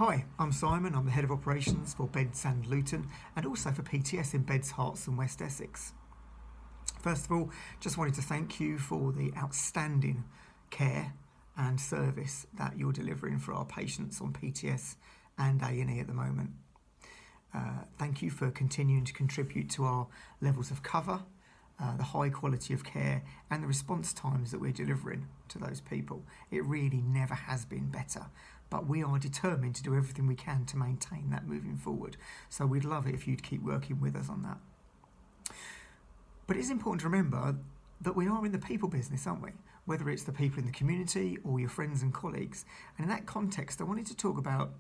Hi, I'm Simon. I'm the Head of Operations for Beds Luton and also for PTS in Beds, Herts and West Essex. First of all, just wanted to thank you for the outstanding care and service that you're delivering for our patients on PTS and A&E at the moment. Thank you for continuing to contribute to our levels of cover, the high quality of care and the response times that we're delivering to those people. It really never has been better, but we are determined to do everything we can to maintain that moving forward. So we'd love it if you'd keep working with us on that. But it is important to remember that we are in the people business, aren't we? Whether it's the people in the community or your friends and colleagues. And in that context, I wanted to talk about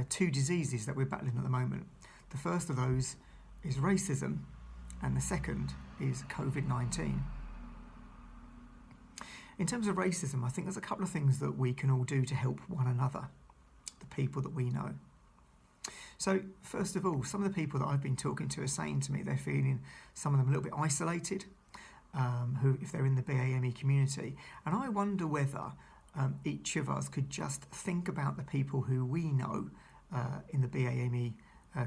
two diseases that we're battling at the moment. The first of those is racism, and the second is COVID-19. In terms of racism, I think there's a couple of things that we can all do to help one another, the people that we know. So first of all, some of the people that I've been talking to are saying to me they're feeling, some of them a little bit isolated, who if they're in the BAME community. And I wonder whether each of us could just think about the people who we know in the BAME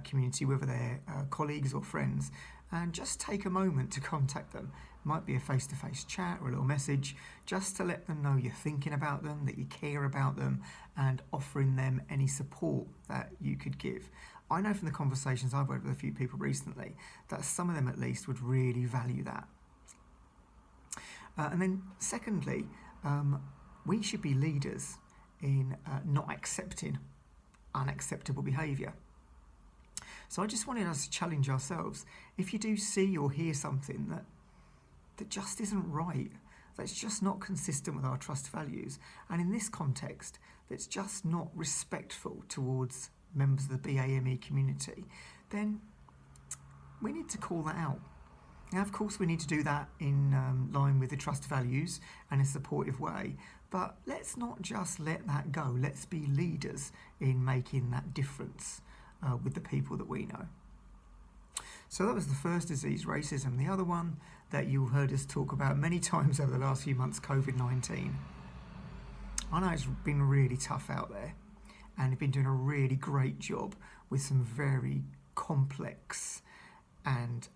community, whether they're colleagues or friends, and just take a moment to contact them. It might be a face-to-face chat or a little message, just to let them know you're thinking about them, that you care about them, and offering them any support that you could give. I know from the conversations I've had with a few people recently that some of them at least would really value that. And then secondly, we should be leaders in not accepting unacceptable behaviour. So I just wanted us to challenge ourselves. If you do see or hear something that just isn't right, that's just not consistent with our trust values, and in this context, that's just not respectful towards members of the BAME community, then we need to call that out. Now, of course, we need to do that in line with the trust values and in a supportive way, but let's not just let that go. Let's be leaders in making that difference with the people that we know. So that was the first disease, racism. The other one that you heard us talk about many times over the last few months, COVID-19. I know it's been really tough out there, and you've been doing a really great job with some very complex and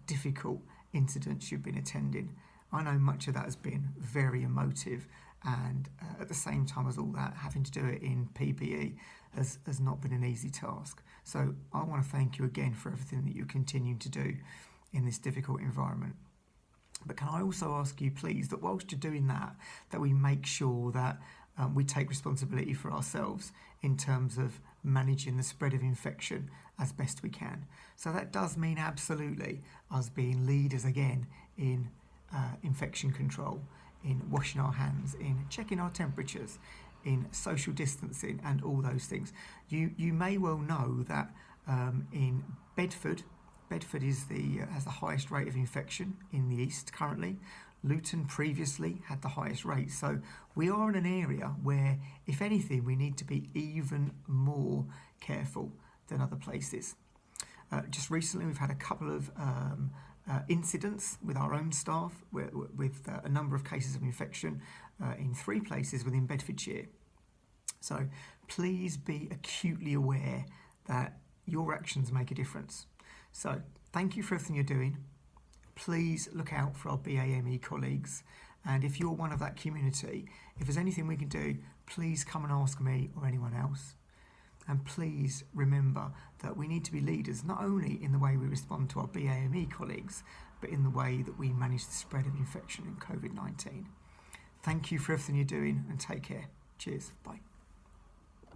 difficult incidents you've been attending. I know much of that has been very emotive, and at the same time as all that, having to do it in PPE has not been an easy task. So I want to thank you again for everything that you're continuing to do in this difficult environment. But can I also ask you, please, that whilst you're doing that we make sure that we take responsibility for ourselves in terms of managing the spread of infection as best we can. So that does mean absolutely us being leaders again in infection control, in washing our hands, in checking our temperatures, in social distancing and all those things. You may well know that in Bedford has the highest rate of infection in the east currently. Luton previously had the highest rate. So we are in an area where, if anything, we need to be even more careful than other places. Just recently we've had a couple of incidents with our own staff with a number of cases of infection in 3 places within Bedfordshire. So please be acutely aware that your actions make a difference. So thank you for everything you're doing. Please look out for our BAME colleagues, and if you're one of that community, if there's anything we can do, please come and ask me or anyone else. And please remember that we need to be leaders, not only in the way we respond to our BAME colleagues, but in the way that we manage the spread of infection in COVID-19. Thank you for everything you're doing, and take care. Cheers. Bye.